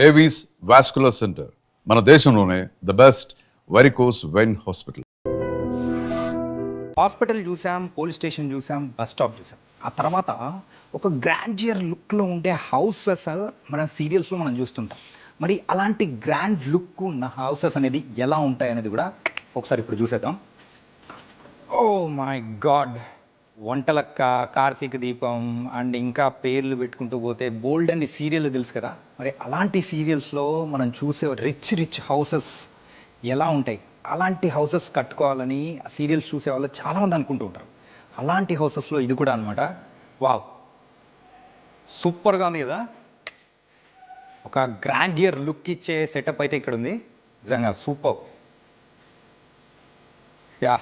Avis vascular centre మన దేశంలోనే the best varicose vein hospital. Hospital చూసాం, పోలీస్ స్టేషన్ చూసాం, బస్ స్టాప్ చూసాం. ఆ తర్వాత ఒక గ్రాండియర్ లుక్లో ఉండే హౌసెస్ మన సీరియల్స్లో మనం చూస్తుంటాం. మరి అలాంటి గ్రాండ్ లుక్ ఉన్న హౌసెస్ అనేది ఎలా ఉంటాయి అనేది కూడా ఒకసారి ఇప్పుడు చూసేద్దాం. Oh my God, Vantalakka, Karthika దీపం అండ్ ఇంకా పేర్లు పెట్టుకుంటూ పోతే బోల్డ్ అని సీరియల్ తెలుసు కదా. మరి అలాంటి సీరియల్స్లో మనం చూసే రిచ్ హౌసెస్ ఎలా ఉంటాయి, అలాంటి హౌసెస్ కట్టుకోవాలని సీరియల్స్ చూసే వాళ్ళు చాలామంది అనుకుంటూ ఉంటారు. అలాంటి హౌసెస్లో ఇది కూడా అనమాట. వావ్, సూపర్గా ఉంది కదా. ఒక గ్రాండియర్ లుక్ ఇచ్చే సెటప్ అయితే ఇక్కడ ఉంది. నిజంగా సూపర్. యా,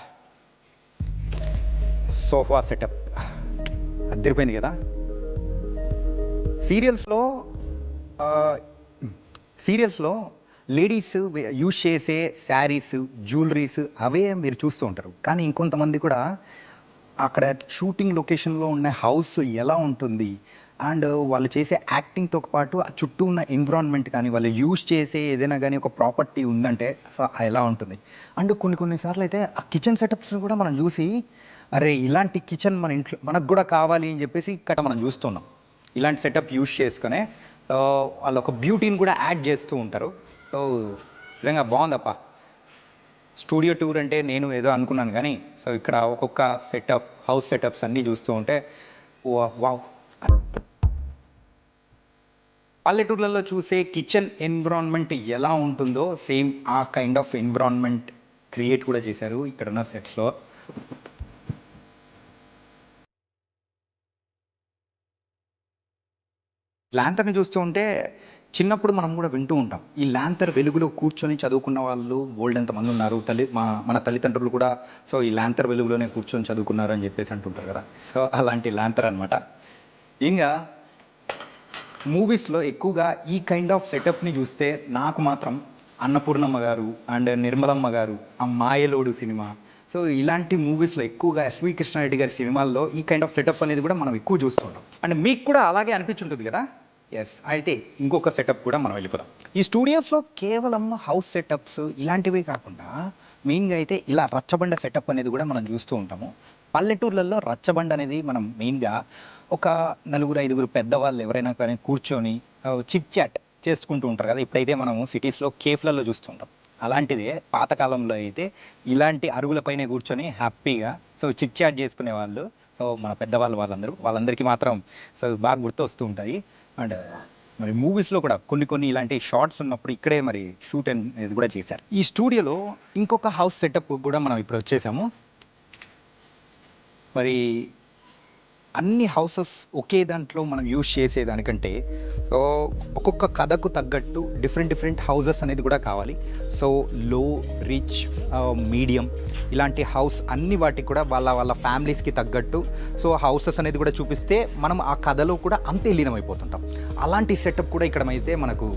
సోఫా సెటప్ అద్దరిపోయింది కదా. సీరియల్స్లో లేడీస్ యూజ్ చేసే శారీస్, జ్యువెలరీస్ అవే మీరు చూస్తూ ఉంటారు. కానీ ఇంకొంతమంది కూడా అక్కడ షూటింగ్ లొకేషన్లో ఉన్న హౌస్ ఎలా ఉంటుంది అండ్ వాళ్ళు చేసే యాక్టింగ్తో పాటు ఆ చుట్టూ ఉన్న ఎన్విరాన్మెంట్ కానీ వాళ్ళు యూజ్ చేసే ఏదైనా కానీ ఒక ప్రాపర్టీ ఉందంటే సో ఎలా ఉంటుంది. అండ్ కొన్నిసార్లు అయితే ఆ కిచెన్ సెటప్స్ కూడా మనం చూసి అరే ఇలాంటి కిచెన్ మన ఇంట్లో మనకు కూడా కావాలి అని చెప్పేసి ఇక్కడ మనం చూస్తున్నాం. ఇలాంటి సెటప్ యూజ్ చేసుకునే వాళ్ళు ఒక బ్యూటీని కూడా యాడ్ చేస్తూ ఉంటారు. సో నిజంగా బాగుందప్ప. స్టూడియో టూర్ అంటే నేను ఏదో అనుకున్నాను, కానీ సో ఇక్కడ ఒక్కొక్క సెటప్, హౌస్ సెటప్స్ అన్నీ చూస్తూ ఉంటే వావ్. పల్లెటూర్లలో చూసే కిచెన్ ఎన్విరాన్మెంట్ ఎలా ఉంటుందో సేమ్ ఆ కైండ్ ఆఫ్ ఎన్విరాన్మెంట్ క్రియేట్ కూడా చేశారు ఇక్కడున్న సెట్స్లో. ల్యాంతర్ని చూస్తూ ఉంటే చిన్నప్పుడు మనం కూడా వింటూ ఉంటాం, ఈ ల్యాంతర్ వెలుగులో కూర్చొని చదువుకున్న వాళ్ళు బోల్డ్ ఎంతమంది ఉన్నారు. మన తల్లిదండ్రులు కూడా సో ఈ ల్యాంతర్ వెలుగులోనే కూర్చొని చదువుకున్నారు అని చెప్పేసి అంటుంటారు కదా. సో అలాంటి ల్యాంతర్ అనమాట. ఇంకా మూవీస్లో ఎక్కువగా ఈ కైండ్ ఆఫ్ సెటప్ని చూస్తే నాకు మాత్రం అన్నపూర్ణమ్మ గారు అండ్ నిర్మలమ్మ గారు, ఆ మాయలోడు సినిమా, సో ఇలాంటి మూవీస్లో ఎక్కువగా ఎస్వి కృష్ణారెడ్డి గారి సినిమాల్లో ఈ కైండ్ ఆఫ్ సెటప్ అనేది కూడా మనం ఎక్కువ చూస్తుంటాం. అండ్ మీకు కూడా అలాగే అనిపించుంటుంది కదా. ఎస్, అయితే ఇంకొక సెటప్ కూడా మనం వెళ్ళిపోదాం. ఈ స్టూడియోస్లో కేవలం హౌస్ సెటప్స్ ఇలాంటివి కాకుండా మెయిన్గా అయితే ఇలా రచ్చబండ సెటప్ అనేది కూడా మనం చూస్తూ ఉంటాము. పల్లెటూర్లలో రచ్చబండ అనేది మనం మెయిన్గా ఒక 4-5 పెద్దవాళ్ళు ఎవరైనా కానీ కూర్చొని చిట్ చాట్ చేసుకుంటూ ఉంటారు కదా. ఇప్పుడైతే మనము సిటీస్లో కేఫ్లలో చూస్తుంటాం. అలాంటిదే పాతకాలంలో అయితే ఇలాంటి అరుగులపైనే కూర్చొని హ్యాపీగా సో చిట్ చాట్ చేసుకునే వాళ్ళు. సో మన పెద్దవాళ్ళు వాళ్ళందరికీ మాత్రం సో బాగా గుర్తు వస్తూ ఉంటాయి. అండ్ మరి మూవీస్లో కూడా కొన్ని ఇలాంటి షార్ట్స్ ఉన్నప్పుడు ఇక్కడే మరి షూట్ అనేది కూడా చేశారు. ఈ స్టూడియోలో ఇంకొక హౌస్ సెటప్ కూడా మనం ఇప్పుడు వచ్చేసాము. మరి అన్ని హౌసెస్ ఒకే దాంట్లో మనం యూజ్ చేసేదానికంటే సో ఒక్కొక్క కథకు తగ్గట్టు డిఫరెంట్ హౌసెస్ అనేది కూడా కావాలి. సో లో, రిచ్, మీడియం ఇలాంటి హౌస్ అన్ని వాటికి కూడా వాళ్ళ ఫ్యామిలీస్కి తగ్గట్టు సో హౌసెస్ అనేది కూడా చూపిస్తే మనం ఆ కథలో కూడా అంతే లీనమైపోతుంటాం. అలాంటి సెటప్ కూడా ఇక్కడ మనకు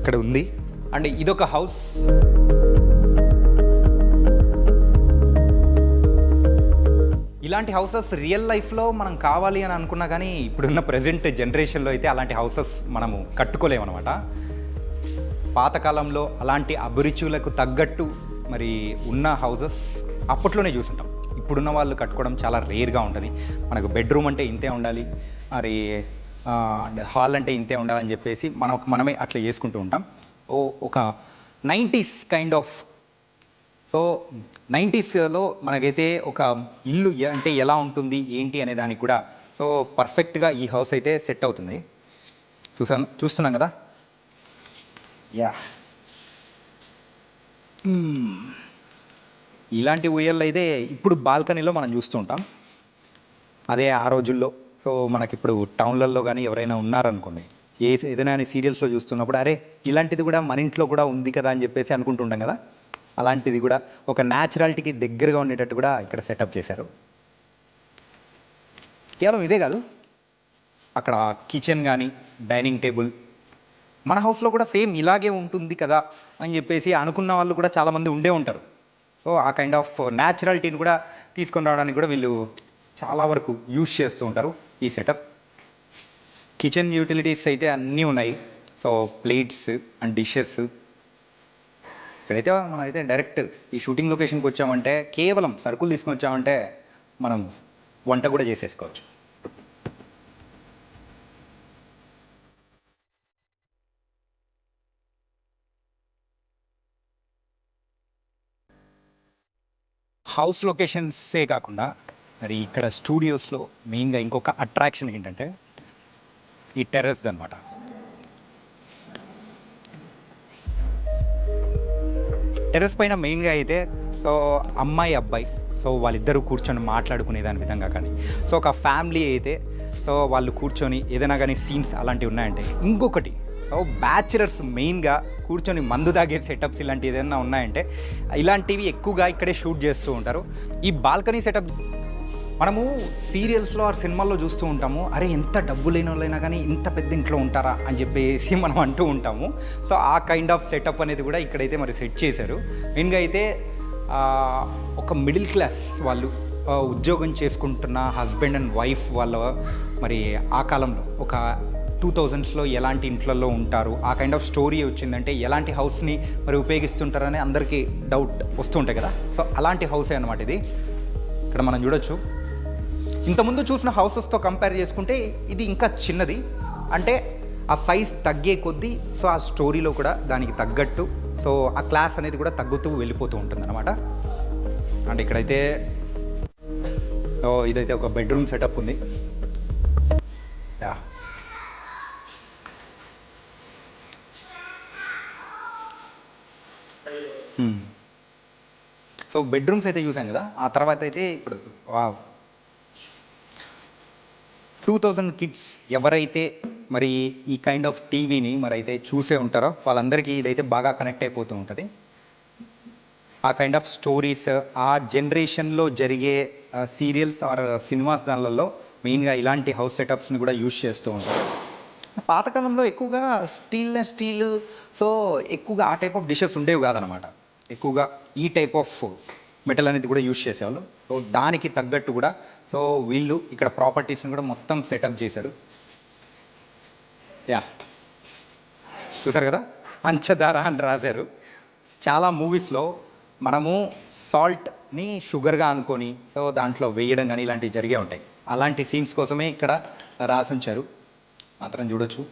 ఇక్కడ ఉంది. అండ్ ఇదొక హౌస్. ఇలాంటి హౌసెస్ రియల్ లైఫ్లో మనం కావాలి అని అనుకున్నా కానీ ఇప్పుడున్న ప్రజెంట్ జనరేషన్లో అయితే అలాంటి హౌసెస్ మనము కట్టుకోలేమన్నమాట. పాతకాలంలో అలాంటి అభిరుచులకు తగ్గట్టు మరి ఉన్న హౌసెస్ అప్పట్లోనే చూసుంటాం. ఇప్పుడున్న వాళ్ళు కట్టుకోవడం చాలా రేర్గా ఉంటుంది. మనకు బెడ్రూమ్ అంటే ఇంతే ఉండాలి, మరి హాల్ అంటే ఇంతే ఉండాలని చెప్పేసి మనమే అట్లా చేసుకుంటూ ఉంటాం. ఒక 90s కైండ్ ఆఫ్. సో 90sలో మనకైతే ఒక ఇల్లు అంటే ఎలా ఉంటుంది ఏంటి అనే దానికి కూడా సో పర్ఫెక్ట్గా ఈ హౌస్ అయితే సెట్ అవుతుంది. చూస్తున్నాం కదా. యా, ఇలాంటి ఉయ్యల్లో అయితే ఇప్పుడు బాల్కనీలో మనం చూస్తుంటాం. అదే ఆ రోజుల్లో సో మనకిప్పుడు టౌన్లలో కానీ ఎవరైనా ఉన్నారనుకోండి, ఏదైనా సీరియల్స్లో చూస్తున్నప్పుడు అరే ఇలాంటిది కూడా మన ఇంట్లో కూడా ఉంది కదా అని చెప్పేసి అనుకుంటుంటాం కదా. అలాంటిది కూడా ఒక న్యాచురాలిటీకి దగ్గరగా ఉండేటట్టు కూడా ఇక్కడ సెటప్ చేశారు. కేవలం ఇదే కాదు, అక్కడ కిచెన్ కానీ డైనింగ్ టేబుల్ మన హౌస్లో కూడా సేమ్ ఇలాగే ఉంటుంది కదా అని చెప్పేసి అనుకున్న వాళ్ళు కూడా చాలామంది ఉండే ఉంటారు. సో ఆ కైండ్ ఆఫ్ న్యాచురాలిటీని కూడా తీసుకొని రావడానికి కూడా వీళ్ళు చాలా వరకు యూజ్ చేస్తూ ఉంటారు ఈ సెటప్. కిచెన్ యూటిలిటీస్ అయితే అన్నీ ఉన్నాయి. So plates and dishes. ఇక్కడైతే మనమైతే డైరెక్ట్ ఈ షూటింగ్ లొకేషన్కి వచ్చామంటే కేవలం సరుకులు తీసుకొని వచ్చామంటే మనం వంట కూడా చేసేసుకోవచ్చు. హౌస్ లొకేషన్సే కాకుండా మరి ఇక్కడ స్టూడియోస్లో మెయిన్గా ఇంకొక అట్రాక్షన్ ఏంటంటే ఈ టెర్రస్ అనమాట. టెర్రస్ పైన మెయిన్గా అయితే సో అమ్మాయి అబ్బాయి సో వాళ్ళిద్దరూ కూర్చొని మాట్లాడుకునే దాని విధంగా కానీ, సో ఒక ఫ్యామిలీ అయితే సో వాళ్ళు కూర్చొని ఏదైనా కానీ సీన్స్ అలాంటివి ఉన్నాయంటే, ఇంకొకటి సో బ్యాచులర్స్ మెయిన్గా కూర్చొని మందు తాగే సెటప్స్ ఇలాంటివి ఏదైనా ఉన్నాయంటే ఇలాంటివి ఎక్కువగా ఇక్కడే షూట్ చేస్తూ ఉంటారు. ఈ బాల్కనీ సెటప్ మనము సీరియల్స్లో ఆ సినిమాల్లో చూస్తూ ఉంటాము, అరే ఎంత డబ్బు లేని వాళ్ళైనా కానీ ఇంత పెద్ద ఇంట్లో ఉంటారా అని చెప్పేసి మనం అంటూ ఉంటాము. సో ఆ కైండ్ ఆఫ్ సెటప్ అనేది కూడా ఇక్కడైతే మరి సెట్ చేశారు. మెయిన్గా అయితే ఒక మిడిల్ క్లాస్ వాళ్ళు ఉద్యోగం చేసుకుంటున్న హస్బెండ్ అండ్ వైఫ్ వాళ్ళ మరి ఆ కాలంలో ఒక 2000స్లో ఎలాంటి ఇంట్లలో ఉంటారు, ఆ కైండ్ ఆఫ్ స్టోరీ వచ్చిందంటే ఎలాంటి హౌస్ని మరి ఉపయోగిస్తుంటారని అందరికీ డౌట్ వస్తూ ఉంటాయి కదా. సో అలాంటి హౌసే అనమాట ఇది. ఇక్కడ మనం చూడొచ్చు, ఇంతకుముందు చూసిన హౌసెస్తో కంపేర్ చేసుకుంటే ఇది ఇంకా చిన్నది. అంటే ఆ సైజ్ తగ్గే కొద్దీ సో ఆ స్టోరీలో కూడా దానికి తగ్గట్టు సో ఆ క్లాస్ అనేది కూడా తగ్గుతూ వెళ్ళిపోతూ ఉంటుంది అనమాట. అండ్ ఇక్కడైతే ఇదైతే ఒక బెడ్రూమ్ సెటప్ ఉంది. సో బెడ్రూమ్స్ అయితే చూసాం కదా. ఆ తర్వాత అయితే ఇప్పుడు 2000 కిడ్స్ ఎవరైతే మరి ఈ కైండ్ ఆఫ్ టీవీని మరి అయితే చూసే ఉంటారో వాళ్ళందరికీ ఇదైతే బాగా కనెక్ట్ అయిపోతూ ఉంటుంది. ఆ కైండ్ ఆఫ్ స్టోరీస్, ఆ జనరేషన్లో జరిగే సీరియల్స్ ఆర్ సినిమాస్ దానిలలో మెయిన్గా ఇలాంటి హౌస్ సెటప్స్ని కూడా యూజ్ చేస్తూ ఉంటారు. పాతకాలంలో ఎక్కువగా స్టీల్ సో ఎక్కువగా ఆ టైప్ ఆఫ్ డిషెస్ ఉండేవి కాదనమాట. ఎక్కువగా ఈ టైప్ ఆఫ్ మెటల్ అనేది కూడా యూజ్ చేసేవాళ్ళు. సో దానికి తగ్గట్టు కూడా సో వీళ్ళు ఇక్కడ ప్రాపర్టీస్ని కూడా మొత్తం సెటప్ చేశారు. చూసారు కదా, పంచదార అని రాశారు. చాలా మూవీస్లో మనము సాల్ట్ని షుగర్గా అనుకొని సో దాంట్లో వేయడం కానీ ఇలాంటివి జరిగే ఉంటాయి. అలాంటి సీన్స్ కోసమే ఇక్కడ రాసి ఉంచారు, మాత్రం చూడొచ్చు.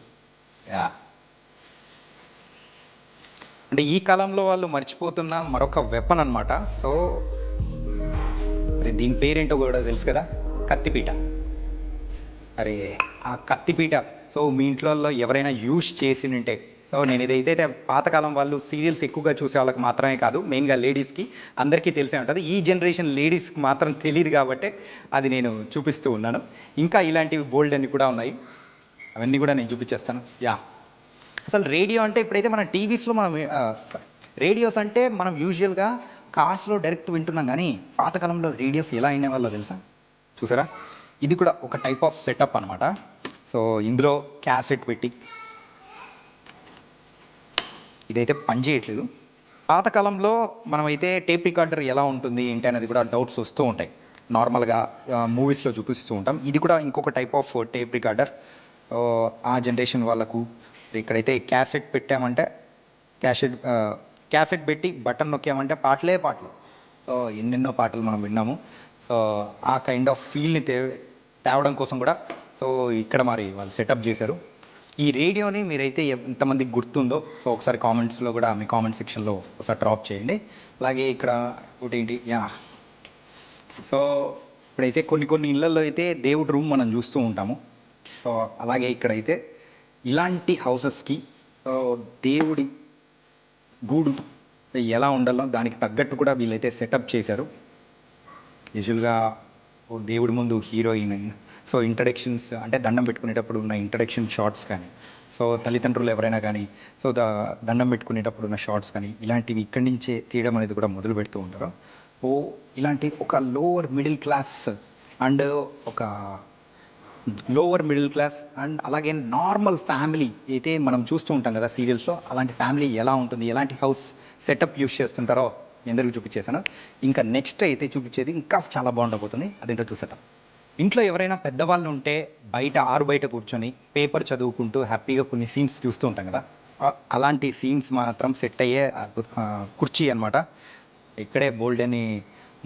అంటే ఈ కాలంలో వాళ్ళు మర్చిపోతున్న మరొక వెపన్ అనమాట. సో అరే దీని పేరేంటో కూడా తెలుసు కదా, కత్తిపీట. అరే ఆ కత్తిపీట సో మీ ఇంట్లో ఎవరైనా యూజ్ చేసి ఉంటే, సో నేను ఇదైతే పాతకాలం వాళ్ళు సీరియల్స్ ఎక్కువగా చూసే వాళ్ళకి మాత్రమే కాదు, మెయిన్గా లేడీస్కి అందరికీ తెలిసే ఉంటుంది. ఈ జనరేషన్ లేడీస్కి మాత్రం తెలియదు కాబట్టి అది నేను చూపిస్తూ ఉన్నాను. ఇంకా ఇలాంటివి బోల్డ్ అన్ని కూడా ఉన్నాయి, అవన్నీ కూడా నేను చూపించేస్తాను. అసలు రేడియో అంటే ఇప్పుడైతే మన టీవీస్లో మనం రేడియోస్ అంటే మనం యూజువల్గా కార్స్లో డైరెక్ట్ వింటున్నాం, కానీ పాతకాలంలో రేడియోస్ ఎలా అయిన వాళ్ళో తెలుసా? చూసారా, ఇది కూడా ఒక టైప్ ఆఫ్ సెటప్ అనమాట. సో ఇందులో క్యాసెట్ పెట్టి ఇదైతే పని చేయట్లేదు. పాతకాలంలో మనమైతే టేప్ రికార్డర్ ఎలా ఉంటుంది ఏంటి అనేది కూడా డౌట్స్ వస్తూ ఉంటాయి. నార్మల్గా మూవీస్లో చూపిస్తూ ఉంటాం. ఇది కూడా ఇంకొక టైప్ ఆఫ్ టేప్ రికార్డర్. ఆ జనరేషన్ వాళ్ళకు ఇక్కడైతే క్యాసెట్ పెట్టామంటే క్యాసెట్ పెట్టి బటన్ నొక్కామంటే పాటలే పాటలు. సో ఎన్నెన్నో పాటలు మనం విన్నాము. సో ఆ కైండ్ ఆఫ్ ఫీల్ని తేవడం కోసం కూడా సో ఇక్కడ మరి వాళ్ళు సెటప్ చేశారు. ఈ రేడియోని మీరైతే ఎంతమందికి గుర్తుందో సో ఒకసారి కామెంట్స్లో కూడా మీ కామెంట్ సెక్షన్లో ఒకసారి డ్రాప్ చేయండి. అలాగే ఇక్కడ ఒకటి సో ఇప్పుడైతే కొన్ని ఇళ్ళల్లో అయితే దేవుడి రూమ్ మనం చూస్తూ ఉంటాము. సో అలాగే ఇక్కడైతే ఇలాంటి హౌసెస్కి దేవుడి గూడు ఎలా ఉండాలో దానికి తగ్గట్టు కూడా వీళ్ళైతే సెటప్ చేశారు. యూజువల్గా దేవుడి ముందు హీరోయిన్ సో ఇంట్రడక్షన్స్ అంటే దండం పెట్టుకునేటప్పుడు ఉన్న ఇంట్రడక్షన్ షార్ట్స్ కానీ, సో తల్లిదండ్రులు ఎవరైనా కానీ సో దండం పెట్టుకునేటప్పుడు ఉన్న షార్ట్స్ కానీ ఇలాంటివి ఇక్కడి నుంచే తీయడం అనేది కూడా మొదలు పెడుతూ ఉంటారు. ఇలాంటి ఒక లోవర్ మిడిల్ క్లాస్ అండ్ అలాగే నార్మల్ ఫ్యామిలీ అయితే మనం చూస్తూ ఉంటాం కదా సీరియల్స్లో, అలాంటి ఫ్యామిలీ ఎలా ఉంటుంది, ఎలాంటి హౌస్ సెటప్ యూస్ చేస్తుంటారో ఎందరికీ చూపించేసాను. ఇంకా నెక్స్ట్ అయితే చూపించేది ఇంకా చాలా బాగుండబోతుంది, అదేంటో చూసేద్దాం. ఇంట్లో ఎవరైనా పెద్దవాళ్ళు ఉంటే బయట బయట కూర్చొని పేపర్ చదువుకుంటూ హ్యాపీగా కొన్ని సీన్స్ చూస్తూ ఉంటాం కదా, అలాంటి సీన్స్ మాత్రం సెట్ అయ్యే కుర్చీ అనమాట. ఇక్కడే బోల్డ్ అని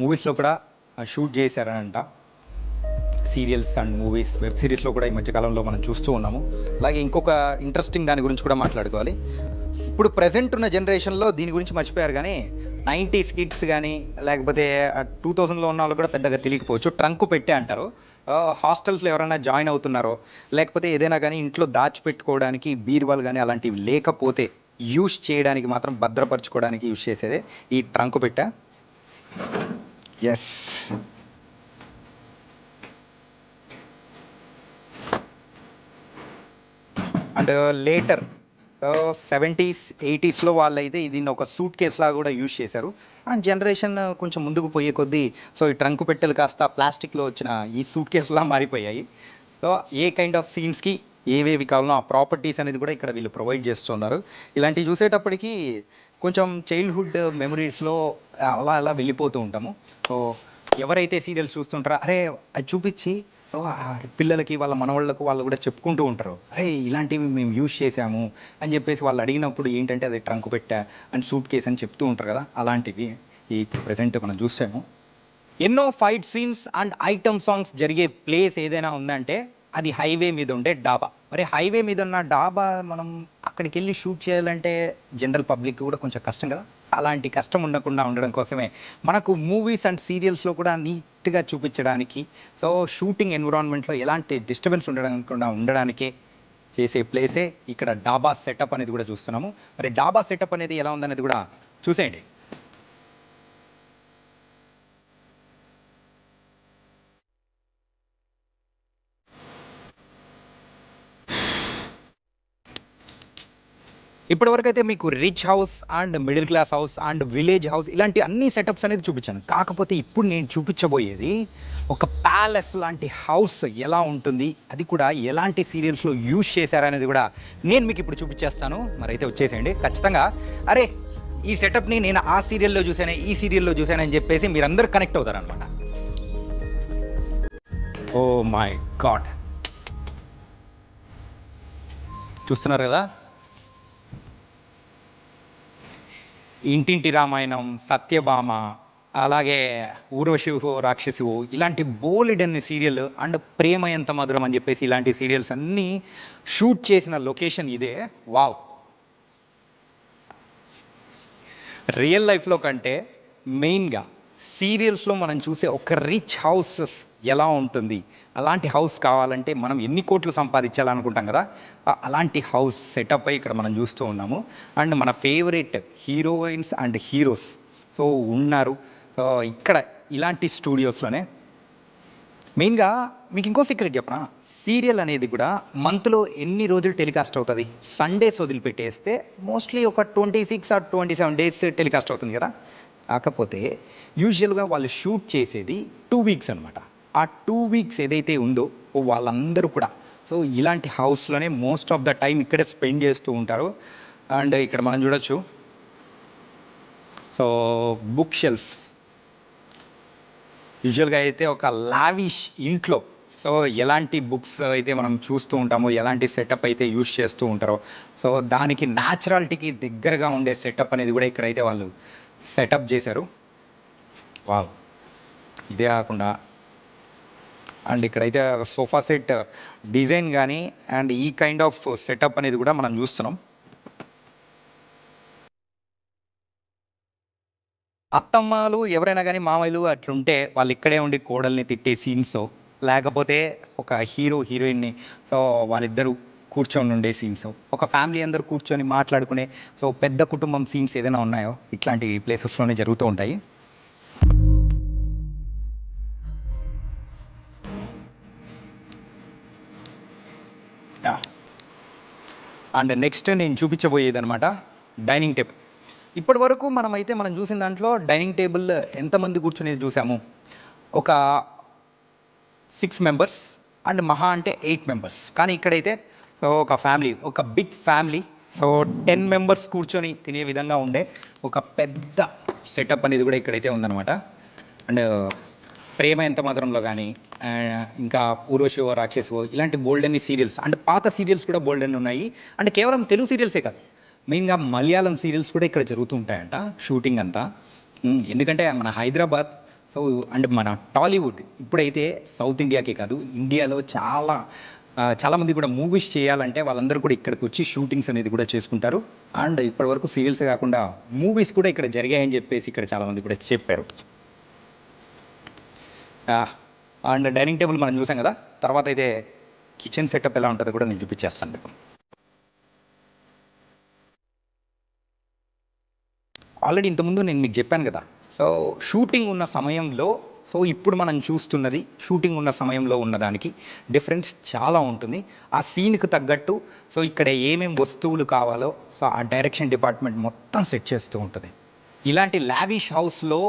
మూవీస్లో కూడా షూట్ చేశారంట. సీరియల్స్ అండ్ మూవీస్, వెబ్ సిరీస్లో కూడా ఈ మధ్యకాలంలో మనం చూస్తూ ఉన్నాము. అలాగే ఇంకొక ఇంట్రెస్టింగ్ దాని గురించి కూడా మాట్లాడుకోవాలి. ఇప్పుడు ప్రజెంట్ ఉన్న జనరేషన్లో దీని గురించి మర్చిపోయారు, కానీ 90s కిడ్స్ కానీ లేకపోతే 2000లో ఉన్న వాళ్ళు కూడా పెద్దగా తెలియకపోవచ్చు. ట్రంక్ పెట్టే అంటారు. హాస్టల్స్లో ఎవరైనా జాయిన్ అవుతున్నారో లేకపోతే ఏదైనా కానీ ఇంట్లో దాచిపెట్టుకోవడానికి బీరువాలు కానీ అలాంటివి లేకపోతే యూస్ చేయడానికి మాత్రం భద్రపరచుకోవడానికి యూస్ చేసేదే ఈ ట్రంక్ పెట్ట. ఎస్, అండ్ లేటర్ 70s 80sలో వాళ్ళైతే దీన్ని ఒక సూట్ కేస్ లాగా కూడా యూజ్ చేశారు. ఆ జనరేషన్ కొంచెం ముందుకు పోయే కొద్దీ సో ఈ ట్రంక్ పెట్టెలు కాస్త ప్లాస్టిక్లో వచ్చిన ఈ సూట్ కేసులా మారిపోయాయి. సో ఏ కైండ్ ఆఫ్ సీన్స్కి ఏవేవి కావాలో ఆ ప్రాపర్టీస్ అనేది కూడా ఇక్కడ వీళ్ళు ప్రొవైడ్ చేస్తున్నారు. ఇలాంటివి చూసేటప్పటికి కొంచెం చైల్డ్హుడ్ మెమరీస్లో అలా అలా వెళ్ళిపోతూ ఉంటాము. సో ఎవరైతే సీరియల్స్ చూస్తుంటారో అరే అది చూపించి పిల్లలకి వాళ్ళ మనవాళ్ళకు వాళ్ళు కూడా చెప్పుకుంటూ ఉంటారు, అరే ఇలాంటివి మేము యూజ్ చేసాము అని చెప్పేసి వాళ్ళు అడిగినప్పుడు ఏంటంటే అది ట్రంక్ పెట్టా అండ్ సూట్ కేస్ అని చెప్తూ ఉంటారు కదా, అలాంటివి ఈ ప్రెజెంట్ మనం చూసాము. ఎన్నో fight scenes and item songs జరిగే ప్లేస్ ఏదైనా ఉందంటే అది హైవే మీద ఉండే డాబా. మరి హైవే మీద ఉన్న డాబా మనం అక్కడికి వెళ్ళి షూట్ చేయాలంటే జనరల్ పబ్లిక్ కూడా కొంచెం కష్టం కదా. అలాంటి కష్టం ఉండకుండా ఉండడం కోసమే మనకు మూవీస్ అండ్ సీరియల్స్లో కూడా నీట్గా చూపించడానికి, సో షూటింగ్ ఎన్విరాన్మెంట్లో ఎలాంటి డిస్టర్బెన్స్ ఉండడానికే చేసే ప్లేసే ఇక్కడ డాబా సెటప్ అనేది కూడా చూస్తున్నాము. మరి డాబా సెటప్ అనేది ఎలా ఉందనేది కూడా చూసేయండి. ఇప్పటివరకు అయితే మీకు rich house and middle class house and village house ఇలాంటి అన్ని సెటప్స్ అనేది చూపించాను. కాకపోతే ఇప్పుడు నేను చూపించబోయేది ఒక ప్యాలెస్ లాంటి హౌస్ ఎలా ఉంటుంది, అది కూడా ఎలాంటి సీరియల్స్లో యూజ్ చేశారనేది కూడా నేను మీకు ఇప్పుడు చూపించేస్తాను. మరైతే వచ్చేసేయండి ఖచ్చితంగా. అరే ఈ సెటప్ని నేను ఆ సీరియల్లో చూసానే ఈ సీరియల్లో చూసానని చెప్పేసి మీరందరూ కనెక్ట్ అవుతారనమాట. ఓ మై గాడ్, చూస్తున్నారు కదా, ఇంటింటి రామాయణం, సత్యభామ, అలాగే ఊర్వశివో రాక్షసివో ఇలాంటి బోలెడన్ని సీరియల్ అండ్ ప్రేమ ఎంత మధురం అని చెప్పేసి ఇలాంటి సీరియల్స్ అన్నీ షూట్ చేసిన లొకేషన్ ఇదే. వావ్, రియల్ లైఫ్లో కంటే మెయిన్గా సీరియల్స్లో మనం చూసే ఒక రిచ్ హౌసెస్ ఎలా ఉంటుంది, అలాంటి హౌస్ కావాలంటే మనం ఎన్ని కోట్లు సంపాదించాలనుకుంటాం కదా, అలాంటి హౌస్ సెటప్ అయి ఇక్కడ మనం చూస్తూ ఉన్నాము. అండ్ మన favourite heroines and heroes so ఉన్నారు. సో ఇక్కడ ఇలాంటి స్టూడియోస్లోనే మెయిన్గా మీకు ఇంకో సీక్రెట్ చెప్పనా, సీరియల్ అనేది కూడా మంత్లో ఎన్ని రోజులు టెలికాస్ట్ అవుతుంది, సండేస్ వదిలిపెట్టేస్తే మోస్ట్లీ ఒక 26 or 27 days టెలికాస్ట్ అవుతుంది కదా. కాకపోతే యూజువల్గా వాళ్ళు షూట్ చేసేది 2 weeks అనమాట. ఆ 2 weeks ఏదైతే ఉందో వాళ్ళందరూ కూడా సో ఇలాంటి హౌస్లోనే మోస్ట్ ఆఫ్ ద టైం ఇక్కడే స్పెండ్ చేస్తూ ఉంటారు. అండ్ ఇక్కడ మనం చూడొచ్చు, సో బుక్ షెల్ఫ్స్ యూజువల్గా అయితే ఒక లావిష్ ఇంట్లో సో ఎలాంటి బుక్స్ అయితే మనం చూస్తూ ఉంటామో, ఎలాంటి సెటప్ అయితే యూజ్ చేస్తూ ఉంటారో సో దానికి న్యాచురాలిటీకి దగ్గరగా ఉండే సెటప్ అనేది కూడా ఇక్కడైతే వాళ్ళు సెటప్ చేశారు. వావ్, ఇదే కాకుండా అండ్ ఇక్కడైతే సోఫా సెట్ డిజైన్ కానీ అండ్ ఈ కైండ్ ఆఫ్ సెటప్ అనేది కూడా మనం చూస్తున్నాం. అత్తమ్మలు ఎవరైనా కానీ మామయ్యలు అట్లుంటే వాళ్ళు ఇక్కడే ఉండి కోడల్ని తిట్టే సీన్స్, లేకపోతే ఒక హీరో హీరోయిన్ని సో వాళ్ళిద్దరూ కూర్చొని ఉండే సీన్స్, ఒక ఫ్యామిలీ అందరూ కూర్చొని మాట్లాడుకునే సో పెద్ద కుటుంబం సీన్స్ ఏదైనా ఉన్నాయో ఇట్లాంటి ప్లేసెస్లోనే జరుగుతూ ఉంటాయి. అండ్ నెక్స్ట్ నేను చూపించబోయేది అనమాట డైనింగ్ టేబుల్. ఇప్పటి వరకు మనం చూసిన దాంట్లో డైనింగ్ టేబుల్ ఎంతమంది కూర్చునేది చూసాము, ఒక 6 members అండ్ మహా అంటే 8 members. కానీ ఇక్కడైతే సో ఒక ఫ్యామిలీ, ఒక బిగ్ ఫ్యామిలీ సో 10 members కూర్చొని తినే విధంగా ఉండే ఒక పెద్ద సెటప్ అనేది కూడా ఇక్కడైతే ఉందన్నమాట. అండ్ ప్రేమ ఎంత మధురంలో కానీ ఇంకా ఊర్వశివో రాక్షసో ఇలాంటి బోల్డెన్ సీరియల్స్ అంటే పాత సీరియల్స్ కూడా బోల్డెన్ ఉన్నాయి. అంటే కేవలం తెలుగు సీరియల్సే కాదు, మెయిన్గా మలయాళం సీరియల్స్ కూడా ఇక్కడ జరుగుతుంటాయంట షూటింగ్ అంతా. ఎందుకంటే మన హైదరాబాద్ సో అండ్ మన టాలీవుడ్ ఇప్పుడైతే సౌత్ ఇండియాకే కాదు ఇండియాలో చాలామంది కూడా మూవీస్ చేయాలంటే వాళ్ళందరూ కూడా ఇక్కడికి వచ్చి షూటింగ్స్ అనేది కూడా చేసుకుంటారు. అండ్ ఇప్పటివరకు సీరియల్సే కాకుండా మూవీస్ కూడా ఇక్కడ జరిగాయని చెప్పేసి ఇక్కడ చాలామంది కూడా చెప్పారు. అండ్ డైనింగ్ టేబుల్ మనం చూసాం కదా, తర్వాత అయితే కిచెన్ సెటప్ ఎలా ఉంటుందో కూడా నేను చూపించేస్తాను మీకు. ఆల్రెడీ ఇంతకుముందు నేను మీకు చెప్పాను కదా, సో షూటింగ్ ఉన్న సమయంలో సో ఇప్పుడు మనం చూస్తున్నది షూటింగ్ ఉన్న సమయంలో ఉన్నదానికి డిఫరెన్స్ చాలా ఉంటుంది. ఆ సీన్కి తగ్గట్టు సో ఇక్కడ ఏమేమి వస్తువులు కావాలో సో ఆ డైరెక్షన్ డిపార్ట్మెంట్ మొత్తం సెట్ చేస్తూ ఉంటుంది. ఇలాంటి లావిష్ హౌస్లో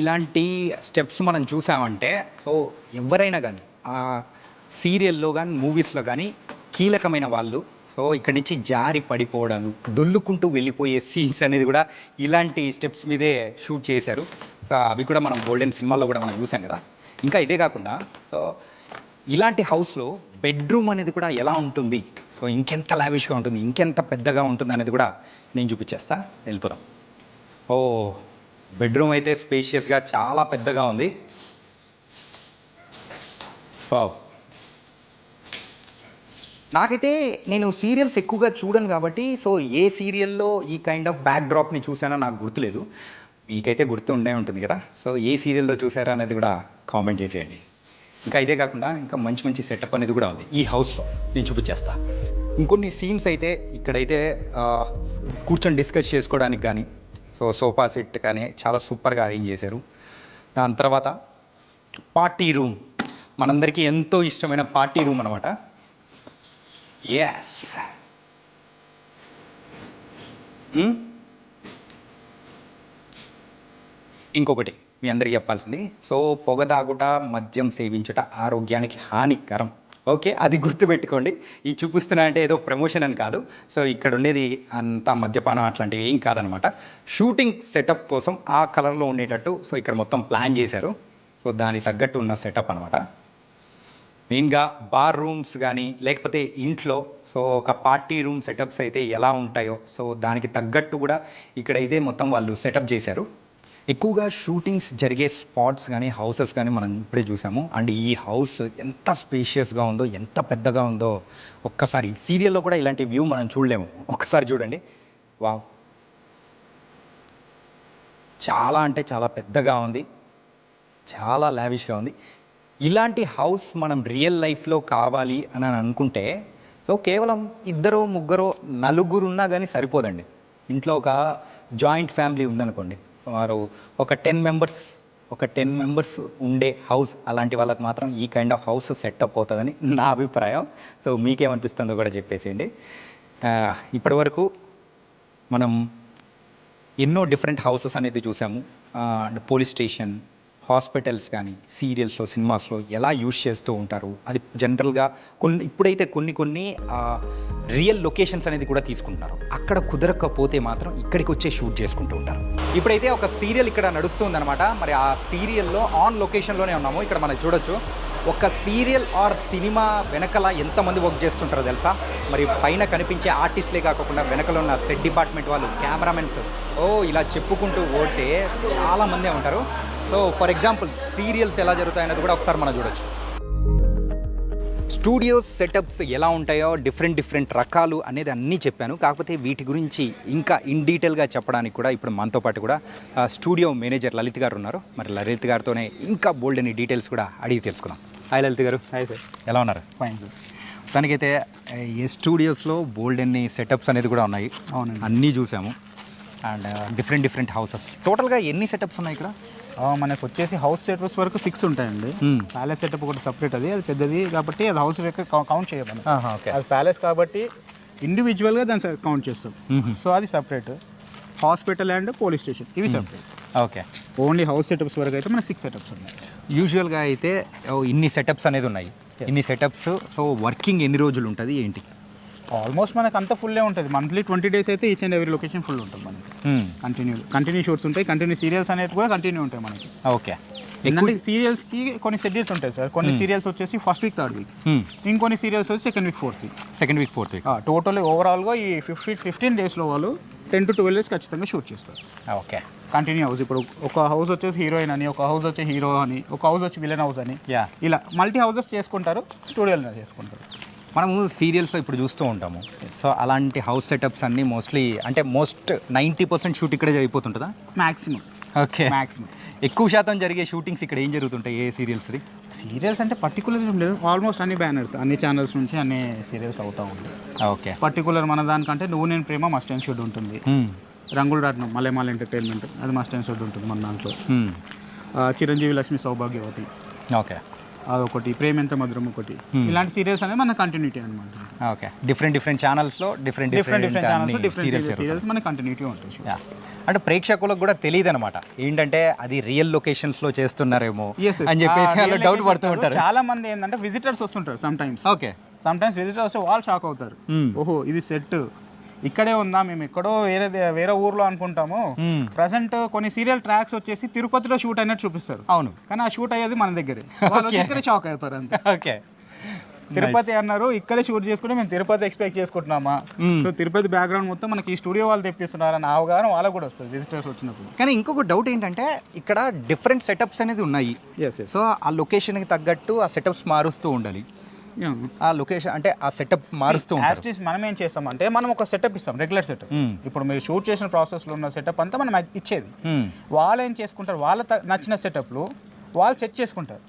ఇలాంటి స్టెప్స్ మనం చూసామంటే సో ఎవరైనా కానీ ఆ సీరియల్లో కానీ మూవీస్లో కానీ కీలకమైన వాళ్ళు సో ఇక్కడి నుంచి జారి పడిపోవడం దొల్లుకుంటూ వెళ్ళిపోయే సీన్స్ అనేది కూడా ఇలాంటి స్టెప్స్ మీదే షూట్ చేశారు. సో అవి కూడా మనం గోల్డెన్ సినిమాల్లో కూడా మనం చూసాం కదా. ఇంకా ఇదే కాకుండా సో ఇలాంటి హౌస్లో బెడ్రూమ్ అనేది కూడా ఎలా ఉంటుంది, సో ఇంకెంత లావిష్గా ఉంటుంది, ఇంకెంత పెద్దగా ఉంటుంది అనేది కూడా నేను చూపించేస్తా. వెళ్ళిపోదాం. ఓ బెడ్రూమ్ అయితే స్పేషియస్గా చాలా పెద్దగా ఉంది. వావ్. నాకైతే నేను సీరియల్స్ ఎక్కువగా చూడను కాబట్టి సో ఏ సీరియల్లో ఈ కైండ్ ఆఫ్ బ్యాక్ డ్రాప్ని చూసానో నాకు గుర్తులేదు. మీకైతే గుర్తు ఉండే ఉంటుంది కదా, సో ఏ సీరియల్లో చూసారా అనేది కూడా కామెంట్ చేసేయండి. ఇంకా ఇదే కాకుండా ఇంకా మంచి మంచి సెటప్ అనేది కూడా ఉంది ఈ హౌస్లో, నేను చూపించేస్తా. ఇంకొన్ని సీన్స్ అయితే ఇక్కడైతే కూర్చొని డిస్కస్ చేసుకోవడానికి కానీ సో సోఫా సెట్ కానీ చాలా సూపర్గా అరేంజ్ చేశారు. దాని తర్వాత పార్టీ రూమ్, మనందరికీ ఎంతో ఇష్టమైన పార్టీ రూమ్ అనమాట. ఎస్. ఇంకొకటి మీ అందరికీ చెప్పాల్సింది, సో పొగ తాగుట మద్యం సేవించుట ఆరోగ్యానికి హానికరం. ఓకే, అది గుర్తుపెట్టుకోండి. ఈ చూపిస్తున్నా అంటే ఏదో ప్రమోషన్ అని కాదు. సో ఇక్కడ ఉండేది అంత మద్యపానం అట్లాంటివి ఏం కాదనమాట. షూటింగ్ సెటప్ కోసం ఆ కలర్లో ఉండేటట్టు సో ఇక్కడ మొత్తం ప్లాన్ చేశారు. సో దానికి తగ్గట్టు ఉన్న సెటప్ అనమాట. మెయిన్గా బార్ రూమ్స్ కానీ లేకపోతే ఇంట్లో సో ఒక పార్టీ రూమ్ సెటప్స్ అయితే ఎలా ఉంటాయో సో దానికి తగ్గట్టు కూడా ఇక్కడైతే మొత్తం వాళ్ళు సెటప్ చేశారు. ఎక్కువగా షూటింగ్స్ జరిగే స్పాట్స్ కానీ హౌసెస్ కానీ మనం ఇప్పుడే చూసాము. అండ్ ఈ హౌస్ ఎంత స్పేషియస్గా ఉందో, ఎంత పెద్దగా ఉందో ఒక్కసారి సీరియల్లో కూడా ఇలాంటి వ్యూ మనం చూడలేము. ఒక్కసారి చూడండి. వావ్, చాలా అంటే చాలా పెద్దగా ఉంది, చాలా లావిష్గా ఉంది. ఇలాంటి హౌస్ మనం రియల్ లైఫ్లో కావాలి అని అనుకుంటే సో కేవలం 2, 3, 4 ఉన్నా కానీ సరిపోదండి. ఇంట్లో ఒక జాయింట్ ఫ్యామిలీ ఉందనుకోండి, వారు ఒక 10 మెంబర్స్ ఉండే హౌస్, అలాంటి వాళ్ళకి మాత్రం ఈ కైండ్ ఆఫ్ హౌస్ సెటప్ అవుతుందని నా అభిప్రాయం. సో మీకేమనిపిస్తుందో కూడా చెప్పేసేయండి. ఇప్పటివరకు మనం ఎన్నో డిఫరెంట్ హౌసెస్ అనేది చూసాము. పోలీస్ స్టేషన్, హాస్పిటల్స్ కానీ సీరియల్స్లో సినిమాస్లో ఎలా యూజ్ చేస్తూ ఉంటారు, అది జనరల్గా ఇప్పుడైతే కొన్ని రియల్ లొకేషన్స్ అనేది కూడా తీసుకుంటున్నారు. అక్కడ కుదరకపోతే మాత్రం ఇక్కడికి వచ్చే షూట్ చేసుకుంటూ ఉంటారు. ఇప్పుడైతే ఒక సీరియల్ ఇక్కడ నడుస్తుందన్నమాట. మరి ఆ సీరియల్లో ఆన్ లొకేషన్లోనే ఉన్నాము. ఇక్కడ మనం చూడొచ్చు ఒక సీరియల్ ఆర్ సినిమా వెనకల ఎంతమంది వర్క్ చేస్తుంటారో తెలుసా? మరి పైన కనిపించే ఆర్టిస్ట్లే కాకుండా వెనకల ఉన్న సెట్ డిపార్ట్మెంట్ వాళ్ళు, కెమెరామెన్స్, ఇలా చెప్పుకుంటూ పోతే చాలామందే ఉంటారు. సో ఫర్ ఎగ్జాంపుల్ సీరియల్స్ ఎలా జరుగుతాయనేది కూడా ఒకసారి మనం చూడొచ్చు. స్టూడియోస్ సెటప్స్ ఎలా ఉంటాయో డిఫరెంట్ రకాలు అనేది అన్నీ చెప్పాను. కాకపోతే వీటి గురించి ఇంకా ఇన్ డీటెయిల్గా చెప్పడానికి కూడా ఇప్పుడు మనతో పాటు కూడా స్టూడియో మేనేజర్ లలిత్ గారు ఉన్నారు. మరి లలిత్ గారితోనే ఇంకా బోల్డ్ అని డీటెయిల్స్ కూడా అడిగి తెలుసుకుందాం. Hi Lalith garu. Hi sir. ఎలా ఉన్నారు? Fine sir. తనకైతే ఏ స్టూడియోస్లో బోల్డ్ అన్ని సెటప్స్ అనేది కూడా ఉన్నాయి. అవునండి, అన్నీ చూసాము. And different houses. టోటల్గా ఎన్ని సెటప్స్ ఉన్నాయి ఇక్కడ? మనకు వచ్చేసి హౌస్ సెటప్స్ వరకు 6 ఉంటాయండి. ప్యాలెస్ సెటప్ ఒకటి సపరేట్, అది పెద్దది కాబట్టి అది హౌస్ కౌంట్ చేయమని. అది ప్యాలెస్ కాబట్టి ఇండివిజువల్గా దాన్ని కౌంట్ చేస్తాం. సో అది separate. Hospital and police station ఇవి separate. Okay, only house setups వరకు అయితే మనకు 6 సెటప్స్ ఉన్నాయి. యూజువల్గా అయితే ఇన్ని సెటప్స్ అనేది ఉన్నాయి. ఇన్ని సెటప్స్ సో వర్కింగ్ ఎన్ని రోజులు ఉంటుంది ఏంటి? ఆల్మోస్ట్ మనకు అంత ఫుల్లే ఉంటుంది. మంత్లీ 20 days అయితే each and every location full ఉంటుంది మనకి. కంటిన్యూ షూట్స్ ఉంటాయి, కంటిన్యూ సీరియల్స్ అనేవి కూడా కంటిన్యూ ఉంటాయి మనకి. ఓకే. ఎందుకంటే సీరియల్స్కి కొన్ని షెడ్యూల్స్ ఉంటాయి సార్. కొన్ని సీరియల్స్ వచ్చేసి ఫస్ట్ వీక్, థర్డ్ వీక్, ఇంకొన్ని సీరియల్స్ వచ్చి second week, fourth week. Total ఓవరాల్గా ఈ 15 daysలో వాళ్ళు 10 to 12 days ఖచ్చితంగా షూట్ చేస్తారు. ఓకే. Continue house. ఇప్పుడు ఒక హౌస్ వచ్చేసి హీరోయిన్ అని, ఒక హౌస్ వచ్చి హీరో అని, ఒక హౌస్ వచ్చి విలన్ హౌస్ అని, ఇలా మల్టీ హౌసెస్ చేసుకుంటారు, స్టూడియోలో చేసుకుంటారు. మనము సీరియల్స్లో ఇప్పుడు చూస్తూ ఉంటాము. సో అలాంటి హౌస్ సెటప్స్ అన్నీ మోస్ట్లీ అంటే 90% షూట్ ఇక్కడే జరిగిపోతుంటుందా? మ్యాక్సిమం. ఓకే. మ్యాక్సిమం ఎక్కువ శాతం జరిగే షూటింగ్స్ ఇక్కడ ఏం జరుగుతుంటాయి ఏ సీరియల్స్ది? సీరియల్స్ అంటే పర్టికులర్ ఏం లేదు, ఆల్మోస్ట్ అన్ని బ్యానర్స్, అన్ని ఛానల్స్ నుంచి అన్ని సీరియల్స్ అవుతూ ఉంటాయి. ఓకే. పర్టికులర్ మన దానికంటే నువ్వు నేను ప్రేమ మస్ట్ అండ్ షూట్ ఉంటుంది, రంగుల రాట్నం మలయమాల ఎంటర్టైన్మెంట్ అది మస్ట్ అండ్ షూట్ ఉంటుంది మన దాంట్లో, చిరంజీవి లక్ష్మి సౌభాగ్యవతి ఓకే అదొకటి, ప్రేమ ఎంత మధురం ఒకటి, ఇలాంటి సీరియల్స్ అనేది మన కంటిన్యూటీ అనమాట. ఓకే. డిఫరెంట్ ఛానల్స్లో డిఫరెంట్ ఛానల్స్ డిఫరెంట్ సీరియల్స్ మన కంటిన్యూటీ ఉంటాయి. అంటే ప్రేక్షకులకు కూడా తెలియదు అనమాట ఏంటంటే అది రియల్ లొకేషన్స్లో చేస్తున్నారేమో అని చెప్పేసి వాళ్ళు డౌట్ పడుతూ ఉంటారు. చాలా మంది ఏంటంటే విజిటర్స్ వస్తుంటారు సమ్ టైమ్స్ విజిటర్స్ వస్తే వాళ్ళు షాక్ అవుతారు. ఓహో ఇది సెట్ ఇక్కడే ఉందా, మేము ఎక్కడో వేరే ఊర్లో అనుకుంటాము. ప్రజెంట్ కొన్ని సీరియల్ ట్రాక్స్ వచ్చేసి తిరుపతిలో షూట్ అయినట్టు చూపిస్తారు. అవును, కానీ ఆ షూట్ అయ్యేది మన దగ్గరే. ఇక్కడే షాక్ అవుతారు అంతే. ఓకే. తిరుపతి అన్నారు, ఇక్కడే షూట్ చేసుకుంటే మేము తిరుపతి ఎక్స్పెక్ట్ చేసుకుంటున్నామా, సో తిరుపతి బ్యాక్గ్రౌండ్ మొత్తం మనకి ఈ స్టూడియో వాళ్ళు తెప్పిస్తున్నారని అవగాహన వాళ్ళకు కూడా వస్తుంది విజిటర్స్ వచ్చినప్పుడు. కానీ ఇంకొక డౌట్ ఏంటంటే ఇక్కడ డిఫరెంట్ సెటప్స్ అనేది ఉన్నాయి. సో ఆ లొకేషన్కి తగ్గట్టు ఆ సెటప్స్ మారుస్తూ ఉండాలి. ఆ లొకేషన్ అంటే ఆ సెటప్ మారుస్తూ ఉంటారు. మనం ఏం చేస్తామంటే మనం ఒక సెటప్ ఇస్తాం, రెగ్యులర్ సెటప్. ఇప్పుడు మీరు షూట్ చేసిన ప్రాసెస్లో ఉన్న సెటప్ అంతా మనం ఇచ్చేది. వాళ్ళు ఏం చేసుకుంటారు, వాళ్ళ నచ్చిన సెటప్లు వాళ్ళు సెట్ చేసుకుంటారు.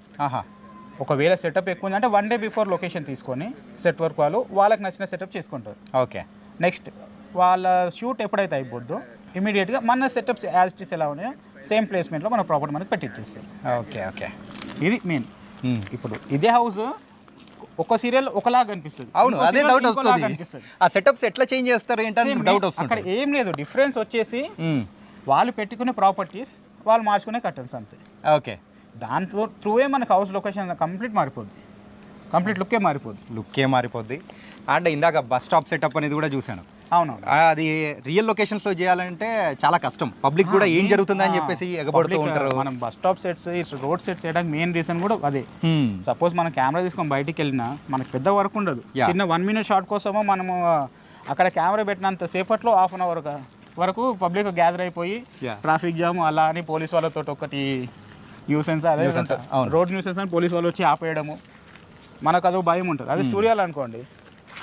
ఒకవేళ సెటప్ ఎక్కువ ఉందంటే 1 day బిఫోర్ లొకేషన్ తీసుకొని సెట్ వర్క్ వాళ్ళకి నచ్చిన సెటప్ చేసుకుంటారు. ఓకే. నెక్స్ట్ వాళ్ళ షూట్ ఎప్పుడైతే అయిపోద్దో ఇమీడియట్గా మన సెటప్స్ యాజ్ ఇట్ ఈస్ ఎలా ఉన్నాయో సేమ్ ప్లేస్మెంట్లో మన ప్రాపర్టీ మనకి పెట్టిచ్చేస్తాయి. ఓకే. ఓకే. ఇది మెయిన్. ఇప్పుడు ఇదే హౌస్ ఒక సీరియల్ ఒకలాగా అనిపిస్తుంది. అవును, అదే డౌట్ వస్తుంది. ఆ సెటప్స్ ఎట్లా చేంజ్ చేస్తారు ఏంటంటే డౌట్ వస్తుంది. అక్కడ ఏం లేదు, డిఫరెన్స్ వచ్చేసి వాళ్ళు పెట్టుకునే ప్రాపర్టీస్ వాళ్ళు మార్చుకునే కర్టన్స్ అంతే. ఓకే. దాంతో త్రూవే మనకు హౌస్ లొకేషన్ కంప్లీట్ మారిపోద్ది, కంప్లీట్ లుక్కే మారిపోద్ది. అండ్ ఇందాక బస్ స్టాప్ సెటప్ అనేది కూడా చూశాను. అవును, అది రియల్ లొకేషన్స్లో చేయాలంటే చాలా కష్టం. పబ్లిక్ కూడా ఏం జరుగుతుందని చెప్పేసి ఎగబడుతూ ఉంటారు. మనం bus stop sets, road sets చేయడానికి మెయిన్ రీజన్ కూడా అదే. సపోజ్ మనం కెమెరా తీసుకొని బయటికి వెళ్ళినా మనకు పెద్ద వర్క్ ఉండదు. చిన్న 1 minute షాట్ కోసమో మనము అక్కడ కెమెరా పెట్టినంత సేపట్లో ½ an hour వరకు పబ్లిక్ గ్యాదర్ అయిపోయి ట్రాఫిక్ జామ్ అలా అని పోలీస్ వాళ్ళతో ఒకటి న్యూసెన్స్, అదే రోడ్ న్యూసెన్స్ అని పోలీస్ వాళ్ళు వచ్చి ఆపేయడము, మనకు అదో భయం ఉంటుంది. అదే స్టూడియోలో అనుకోండి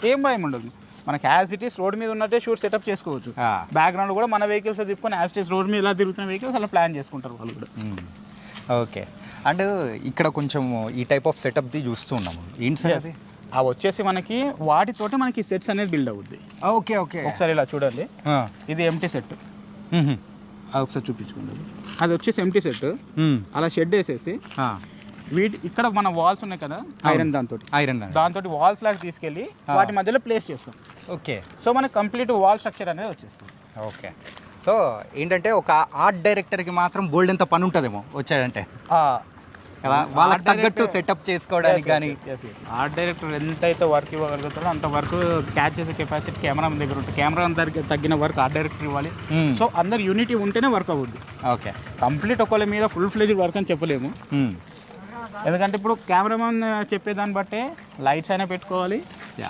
ఏం భయం ఉండదు, మనకి యాజ్ ఇట్ ఈస్ రోడ్ మీద ఉన్నట్టే షూట్ సెటప్ చేసుకోవచ్చు. బ్యాక్గ్రౌండ్ కూడా మన వెహికల్స్ తిప్పుకొని యాజ్ ఇట్ ఈస్ రోడ్ మీద ఇలా తిరుగుతున్న వెహికల్స్ అలా ప్లాన్ చేసుకుంటారు వాళ్ళు కూడా. ఓకే. అండ్ ఇక్కడ కొంచెం ఈ టైప్ ఆఫ్ సెటప్ది చూస్తూ ఉన్నాము. ఏంటి సార్ అది? అవి వచ్చేసి మనకి వాటితోటి మనకి సెట్స్ అనేది బిల్డ్ అవుద్ది. ఓకే. ఓకే. ఒకసారి ఇలా చూడండి, ఇది ఎంటీ సెట్, అది ఒకసారి చూపించుకోండి. అది వచ్చేసి ఎంటీ సెట్, అలా షెడ్ వేసేసి ఇక్కడ మన వాల్స్ ఉన్నాయి కదా ఐరన్, దాంతో వాల్స్ లాగా తీసుకెళ్ళి వాటి మధ్యలో ప్లేస్ చేస్తాం. ఓకే. సో మనకి కంప్లీట్ వాల్ స్ట్రక్చర్ అనేది వచ్చేస్తుంది. ఓకే. సో ఏంటంటే ఒక ఆర్ట్ డైరెక్టర్కి మాత్రం బోల్డ్ ఎంత పని ఉంటుందేమో వచ్చాడంటే కదా, వాళ్ళకి తగ్గట్టు సెటప్ చేసుకోవడానికి. కానీ ఆర్ట్ డైరెక్టర్ ఎంతైతే వర్క్ ఇవ్వగలుగుతాడో అంత వర్క్ క్యాచ్ చేసే కెపాసిటీ కెమెరా దగ్గర ఉంటుంది. కెమెరా అందరికి తగ్గిన వర్క్ ఆర్ట్ డైరెక్టర్ ఇవ్వాలి. సో అందరు యూనిటీ ఉంటేనే వర్క్ అవుద్ది. ఓకే. కంప్లీట్ ఒకళ్ళ మీద ఫుల్ ఫ్లెజ్డ్ వర్క్ అని చెప్పలేము, ఎందుకంటే ఇప్పుడు కెమెరామెన్ చెప్పేదాన్ని బట్టే లైట్స్ అయినా పెట్టుకోవాలి,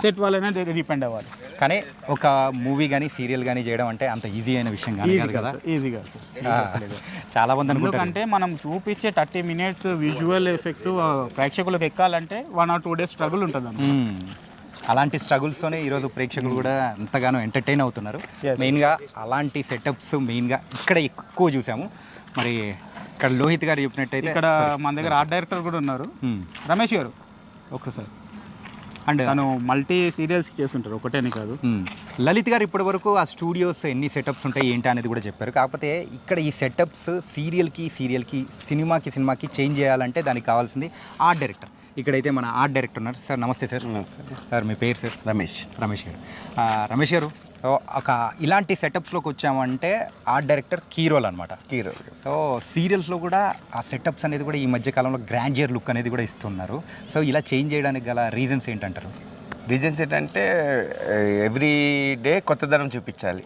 సెట్ వాళ్ళైనా డిపెండ్ అవ్వాలి. కానీ ఒక మూవీ కానీ సీరియల్ కానీ చేయడం అంటే అంత ఈజీ అయిన విషయం కాదు కదా. ఈజీ కాదు సార్, చాలా మంది ఎందుకంటే మనం చూపించే 30 minutes విజువల్ ఎఫెక్ట్ ప్రేక్షకులకు ఎక్కాలంటే 1 or 2 days స్ట్రగుల్ ఉంటుంది. అలాంటి స్ట్రగుల్స్తోనే ఈరోజు ప్రేక్షకులు కూడా ఎంతగానో ఎంటర్టైన్ అవుతున్నారు. మెయిన్గా అలాంటి సెటప్స్ మెయిన్గా ఇక్కడ ఎక్కువ చూసాము. మరి ఇక్కడ లోహిత్ గారు చెప్పినట్టయితే ఇక్కడ మన దగ్గర ఆర్ట్ డైరెక్టర్ కూడా ఉన్నారు, రమేష్ గారు. ఒకసారి అండ్ తను మల్టీ సీరియల్స్కి చేస్తుంటారు, ఒకటేనే కాదు. లలిత్ గారు ఇప్పటి వరకు ఆ స్టూడియోస్ ఎన్ని సెటప్స్ ఉంటాయి ఏంటి అనేది కూడా చెప్పారు. కాకపోతే ఇక్కడ ఈ సెటప్స్ సీరియల్కి సినిమాకి చేంజ్ చేయాలంటే దానికి కావాల్సింది ఆర్ట్ డైరెక్టర్. ఇక్కడైతే మన ఆర్ట్ డైరెక్టర్ ఉన్నారు. సార్ నమస్తే సార్. సార్ మీ పేరు సార్? రమేష్ గారు. రమేష్ గారు, సో ఒక ఇలాంటి సెటప్స్లోకి వచ్చామంటే ఆర్ట్ డైరెక్టర్ కీ రోల్ అనమాట. సో సీరియల్స్లో కూడా ఆ సెటప్స్ అనేది కూడా ఈ మధ్య కాలంలో గ్రాండియర్ లుక్ అనేది కూడా ఇస్తున్నారు. సో ఇలా చేంజ్ చేయడానికి గల రీజన్స్ ఏంటంటారు? రీజన్స్ ఏంటంటే ఎవ్రీ డే కొత్తదనం చూపించాలి.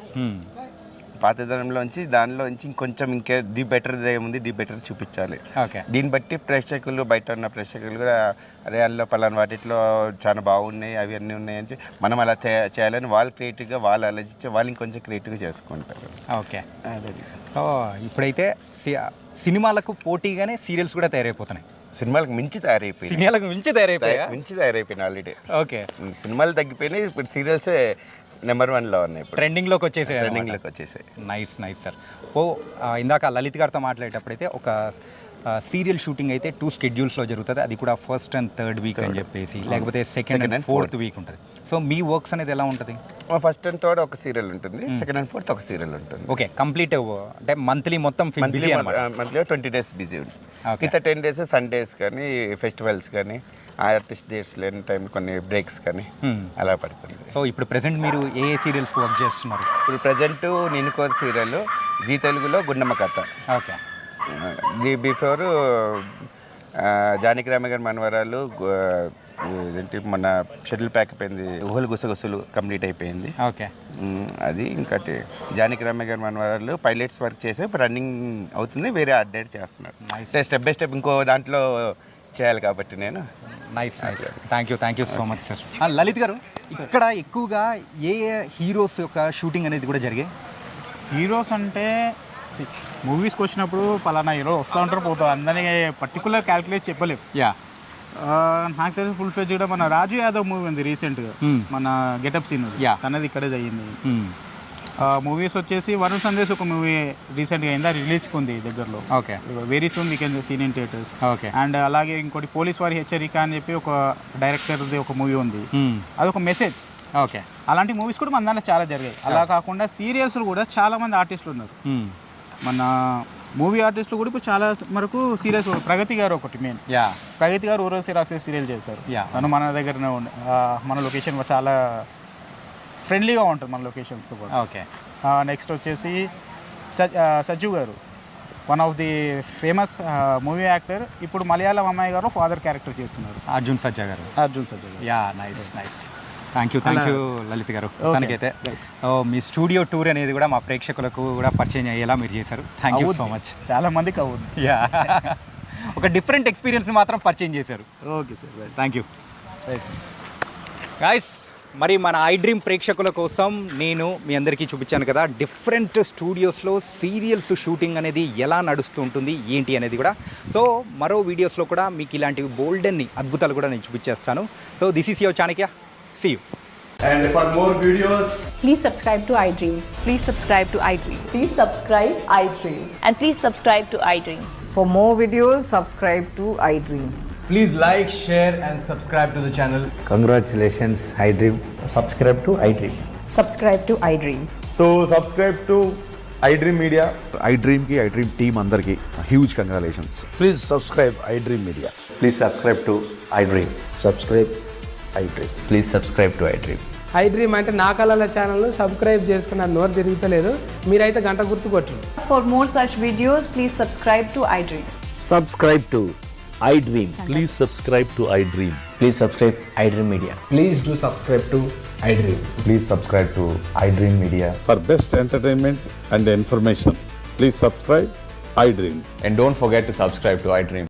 పాతదనంలోంచి దానిలోంచి ఇంకొంచెం ది బెటర్ ఏముంది, ది బెటర్ చూపించాలి. ఓకే. దీన్ని బట్టి ప్రేక్షకులు, బయట ఉన్న ప్రేక్షకులు కూడా అరే అందులో పలానా వాటిలో చాలా బాగున్నాయి, అవి అన్నీ ఉన్నాయి అని మనం అలా చేయాలని వాళ్ళు క్రియేటివ్గా వాళ్ళు ఆలోచించి వాళ్ళు ఇంకొంచెం క్రియేటివ్గా చేసుకుంటారు. ఓకే. సో ఇప్పుడైతే సినిమాలకు పోటీగానే సీరియల్స్ కూడా తయారైపోతున్నాయి. సినిమాలకు మించి తయారైపోయింది, సినిమాలకు మించి తయారైపోయినాయి ఆల్రెడీ. ఓకే. సినిమాలు తగ్గిపోయినాయి, ఇప్పుడు సీరియల్సే నెంబర్ 1లో ఉన్నాయి, ఇప్పుడు ట్రెండింగ్లోకి వచ్చేసాయి. Nice sir. ఇందాక లలిత్ గారితో మాట్లాడేటప్పుడైతే ఒక సీరియల్ షూటింగ్ అయితే 2 schedules జరుగుతుంది, అది కూడా 1st and 3rd week అని చెప్పేసి, లేకపోతే 2nd and 4th week ఉంటుంది. సో మీ వర్క్స్ అనేది ఎలా ఉంటుంది? 1st and 3rd ఒక సీరియల్ ఉంటుంది, 2nd and 4th ఒక సీరియల్ ఉంటుంది. ఓకే. కంప్లీట్ అంటే మంత్లీ మొత్తం మంత్లీలో 20 days బిజీ ఉంటుంది. మిగతా 10 days సండేస్ కానీ, ఫెస్టివల్స్ కానీ, ఆర్టిస్ట్ డేట్స్ లేని టైం కొన్ని బ్రేక్స్ కానీ అలా పడుతుంది. సో ఇప్పుడు ప్రెసెంట్ మీరు ఏ సీరియల్స్కి వర్క్ చేస్తున్నారు? ఇప్పుడు ప్రజెంట్ నేను కోర్ సీరియల్ జీ తెలుగులో గుండమ్మ కథ. ఓకే. బిఫోర్ జానకి రామ గారి మనవరాలు ఏంటి మొన్న షెడ్యూల్ ప్యాక్ అయిపోయింది, ఊహలు గుసగుసలు కంప్లీట్ అయిపోయింది. ఓకే. అది ఇంకటి జానకి రామ గారి మనవరాలు పైలట్స్ వర్క్ చేసి రన్నింగ్ అవుతుంది, వేరే అప్డేట్ చేస్తున్నారు. స్టెప్ బై స్టెప్ ఇంకో దాంట్లో చేయాలి కాబట్టి నేను. Nice. Thank you so much sir. Lalit గారు, ఇక్కడ ఎక్కువగా ఏ హీరోస్ యొక్క షూటింగ్ అనేది కూడా జరిగాయి? హీరోస్ అంటే మూవీస్కి వచ్చినప్పుడు పలానా హీరో వస్తూ ఉంటారు, పోతారు, అందరినీ పర్టికులర్ క్యాల్కులేట్ చెప్పలేము. నాకు తెలిసి ఫుల్ ఫ్లెడ్జ్ కూడా మన రాజు యాదవ్ మూవీ ఉంది రీసెంట్గా, మన గెటప్ సీన్ తనది ఇక్కడే అయ్యింది. మూవీస్ వచ్చేసి వరుణ్ సందేశ్ ఒక మూవీ రీసెంట్గా అయిందా, రిలీజ్కి ఉంది దగ్గరలో. Okay. Very soon we can scene in theatres. Okay. And అలాగే ఇంకోటి పోలీస్ వారి హెచ్చరిక అని చెప్పి ఒక డైరెక్టర్ది ఒక మూవీ ఉంది, అదొక మెసేజ్. ఓకే. అలాంటి మూవీస్ కూడా మన దాంట్లో చాలా జరిగాయి. అలా కాకుండా సీరియల్స్లో కూడా చాలా మంది ఆర్టిస్టులు ఉన్నారు. మన మూవీ ఆర్టిస్టులు కూడా ఇప్పుడు చాలా వరకు సీరియల్స్. ప్రగతి గారు ఒకటి మెయిన్. ప్రగతి గారు ఊరోసి రాక్షసి సీరియల్ చేశారు. తను మన దగ్గరనే మన లొకేషన్ చాలా ఫ్రెండ్లీగా ఉంటుంది మన లొకేషన్స్తో కూడా. ఓకే. నెక్స్ట్ వచ్చేసి సజ్జు గారు, one of the famous movie actor, ఇప్పుడు మలయాళం అమ్మాయి గారు ఫాదర్ క్యారెక్టర్ చేస్తున్నారు, అర్జున్ సజ్జా గారు. నైస్. థ్యాంక్ యూ లలిత్ గారు. తనకైతే మీ స్టూడియో టూర్ అనేది కూడా మా ప్రేక్షకులకు కూడా పరిచయం అయ్యేలా మీరు చేశారు. Thank you so much. చాలా మందికి అవుతుంది. ఒక డిఫరెంట్ ఎక్స్పీరియన్స్ని మాత్రం పరిచయం చేశారు. Okay sir, thank you guys. మరి మన ఐ డ్రీమ్ ప్రేక్షకుల కోసం నేను మీ అందరికీ చూపించాను కదా, డిఫరెంట్ స్టూడియోస్లో సీరియల్స్ షూటింగ్ అనేది ఎలా నడుస్తూ ఉంటుంది ఏంటి అనేది కూడా. సో మరో వీడియోస్లో కూడా మీకు ఇలాంటివి బోల్డెన్ని అద్భుతాలు కూడా నేను చూపించేస్తాను. So this is your Chanakya. See you. And for more videos, please subscribe to iDream. Please subscribe to iDream. Please subscribe iDream. And please subscribe to iDream. For more videos, subscribe to iDream. please like, share and subscribe to the channel. Congratulations, iDream. Subscribe to iDream. Subscribe to iDream. So subscribe to iDream Media. iDream team అందరికి huge congratulations. Please subscribe iDream Media. Please subscribe to iDream. Subscribe iDream. Please subscribe to iDream. iDream అంటే నా కళల ఛానల్ను subscribe చేసుకున్న నోరు తిరుగుతలేదు, మీరైతే గంట గుర్తు కొట్టండి. For more such videos, please subscribe to iDream. Subscribe to iDream. Please subscribe to iDream. Please subscribe iDream Media. Please do subscribe to iDream. Please subscribe to iDream Media. For best entertainment and information, please subscribe iDream. And don't forget to subscribe to iDream.